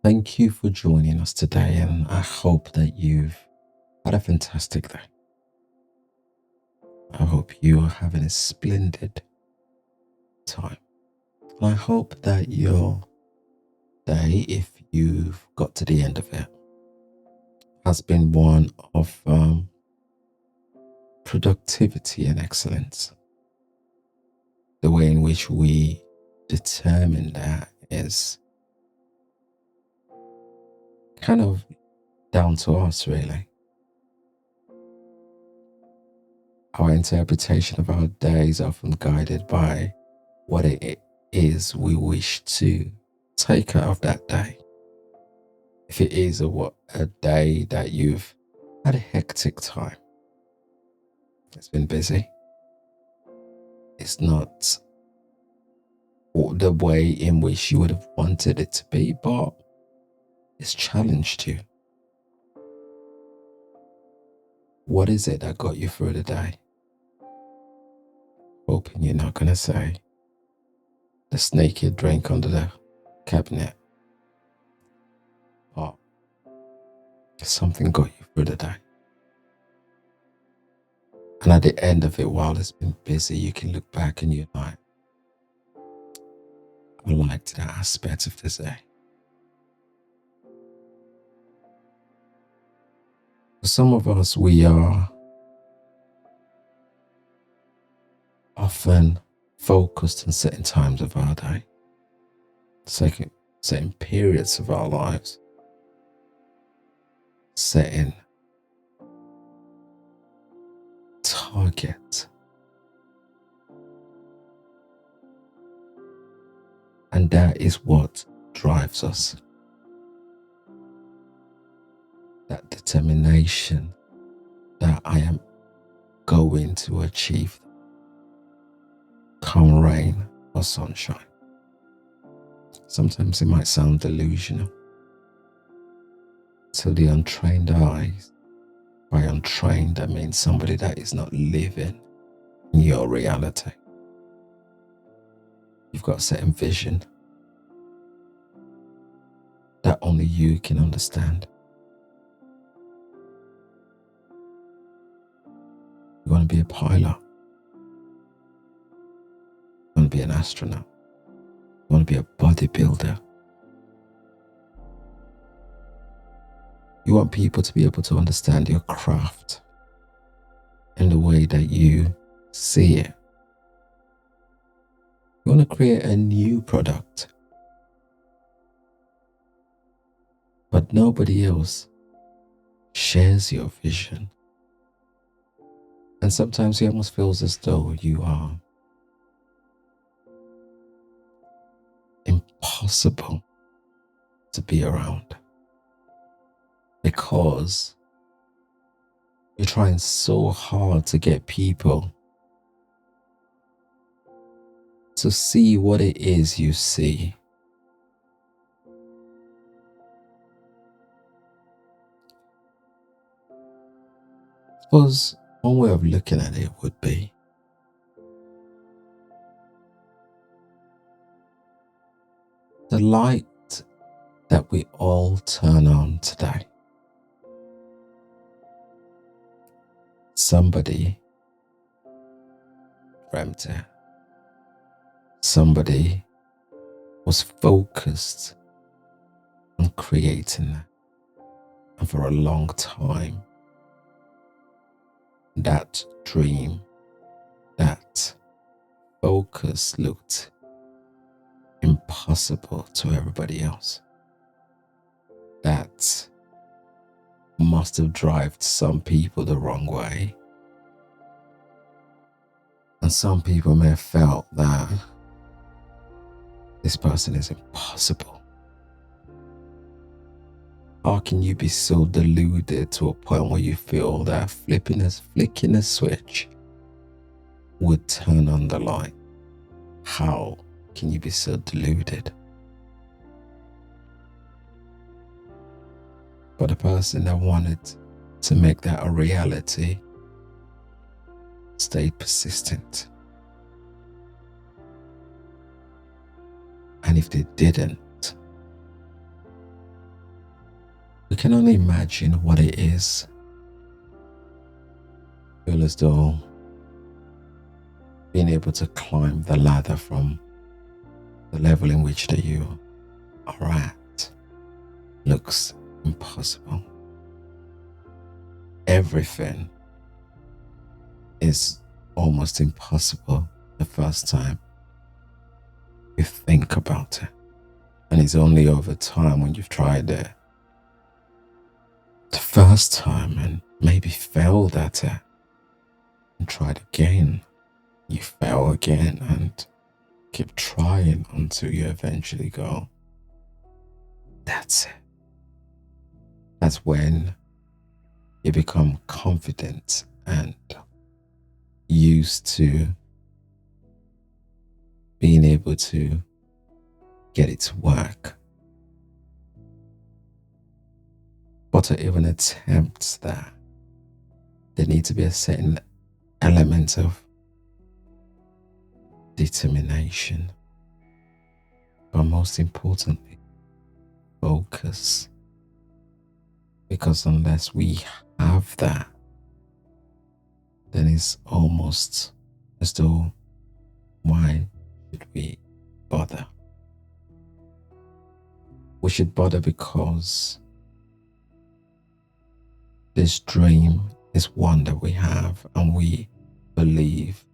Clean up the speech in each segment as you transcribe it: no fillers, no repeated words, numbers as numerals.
Thank you for joining us today, and I hope that you've had a fantastic day. I hope you are having a splendid time. And I hope that your day, if you've got to the end of it, has been one of productivity and excellence. The way in which we determine that is kind of down to us, really. Our interpretation of our day is often guided by what it is we wish to take out of that day. If it is a day that you've had a hectic time, it's been busy, it's not the way in which you would have wanted it to be, but it's challenged you. What is it that got you through the day? Hoping you're not going to say the snake you drank under the cabinet, but something got you through the day. And at the end of it, while it's been busy, you can look back and you're like, I liked that aspect of this day. For some of us, we are often focused on certain times of our day, certain periods of our lives, setting targets. And that is what drives us. That determination that I am going to achieve, come rain or sunshine. Sometimes it might sound delusional to the untrained eyes. By untrained, I mean somebody that is not living in your reality. You've got a certain vision that only you can understand. You want to be a pilot. You want to be an astronaut. You want to be a bodybuilder. You want people to be able to understand your craft in the way that you see it. You want to create a new product, but nobody else shares your vision. And sometimes it almost feels as though you are impossible to be around because you're trying so hard to get people to see what it is you see. I suppose one way of looking at it would be the light that we all turn on today. Somebody dreamt it. Somebody was focused on creating that. And for a long time, that dream, that focus looked impossible to everybody else. That must have driven some people the wrong way. And some people may have felt that this person is impossible. How can you be so deluded to a point where you feel that flicking a switch would turn on the light? How can you be so deluded? But the person that wanted to make that a reality stayed persistent. And if they didn't, we can only imagine what it is. Feel as though being able to climb the ladder from the level in which that you are at looks impossible. Everything is almost impossible the first time you think about it. And it's only over time when you've tried it the first time and maybe failed at it and tried again. You fail again and keep trying until you eventually go, that's it. That's when you become confident and used to being able to get it to work. But to even attempt that, there needs to be a certain element of determination, but most importantly, focus. Because unless we have that, then it's almost as though, why should we bother? We should bother because this dream is one that we have, and we believe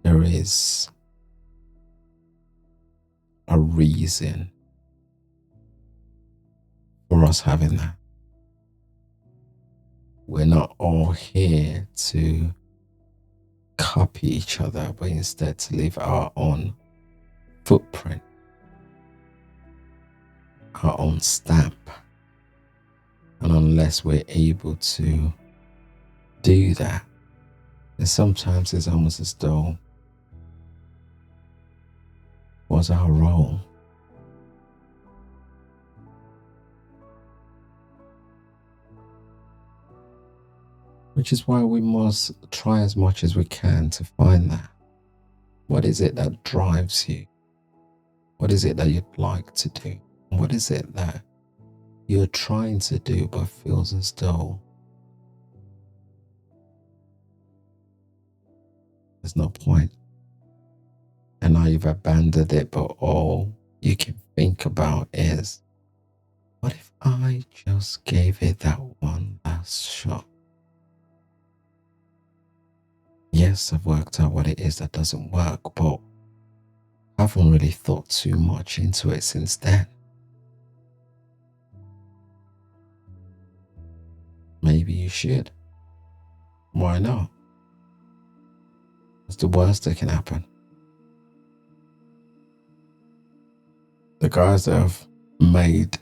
there is a reason for us having that. We're not all here to copy each other, but instead to leave our own footprint, our own stamp. And unless we're able to do that, then sometimes it's almost as though, what's our role? Which is why we must try as much as we can to find that. What is it that drives you? What is it that you'd like to do? What is it that you're trying to do but feels as though there's no point? And now you've abandoned it, but all you can think about is, what if I just gave it that one last shot? Yes, I've worked out what it is that doesn't work, but I haven't really thought too much into it since then. Maybe you should. Why not? What's the worst that can happen? The guys that have made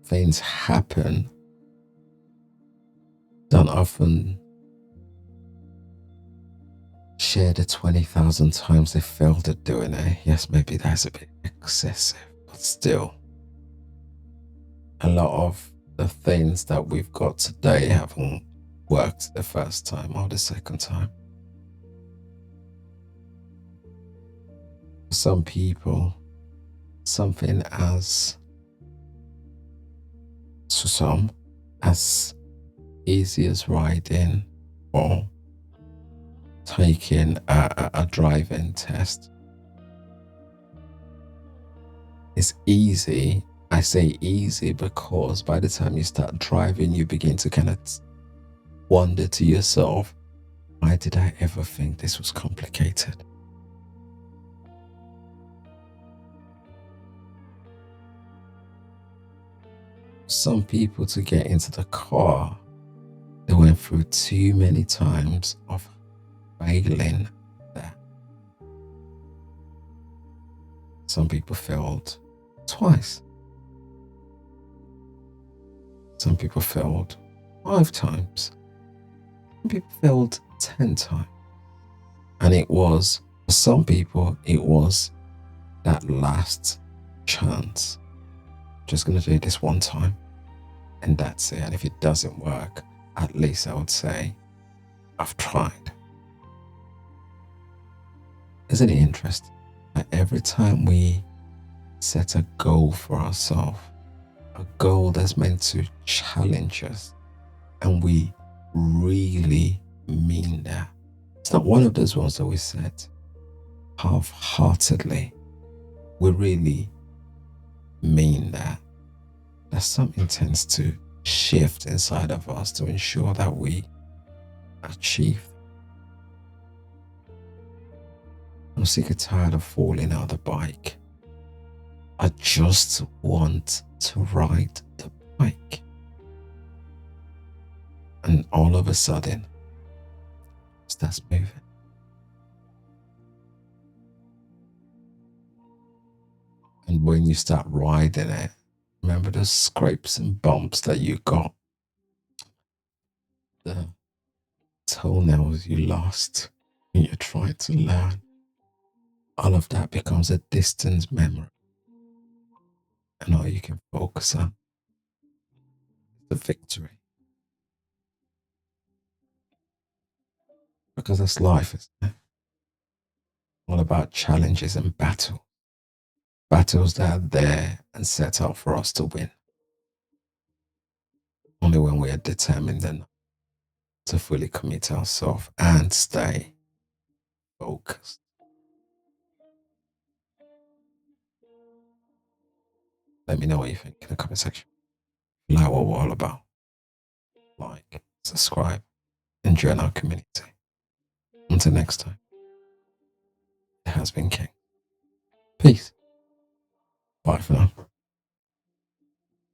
things happen don't often share the 20,000 times they failed at doing it. Yes, maybe that's a bit excessive, but still, a lot of the things that we've got today haven't worked the first time or the second time. For some people, something as to some as easy as riding or taking a driving test is easy. I say easy because by the time you start driving, you begin to kind of wonder to yourself, why did I ever think this was complicated? Some people, to get into the car, they went through too many times of failing there. Some people failed twice. Some people failed 5 times. Some people failed 10 times. And it was, for some people, it was that last chance. Just going to do this one time and that's it. And if it doesn't work, at least I would say I've tried. Isn't it interesting that every time we set a goal for ourselves, a goal that's meant to challenge us, and we really mean that. It's not one of those ones that we set half heartedly. We really mean that. That something tends to shift inside of us to ensure that we achieve. I'm sick and tired of falling out of the bike. I just want to ride the bike. And all of a sudden, it starts moving. And when you start riding it, remember those scrapes and bumps that you got, the toenails you lost when you're trying to learn. All of that becomes a distant memory. And all you can focus on is the victory. Because that's life, isn't it? All about challenges and battles. Battles that are there and set out for us to win. Only when we are determined enough to fully commit ourselves and stay focused. Let me know what you think in the comment section. Like what we're all about. Like, subscribe, and join our community. Until next time, it has been King. Peace. Bye for now.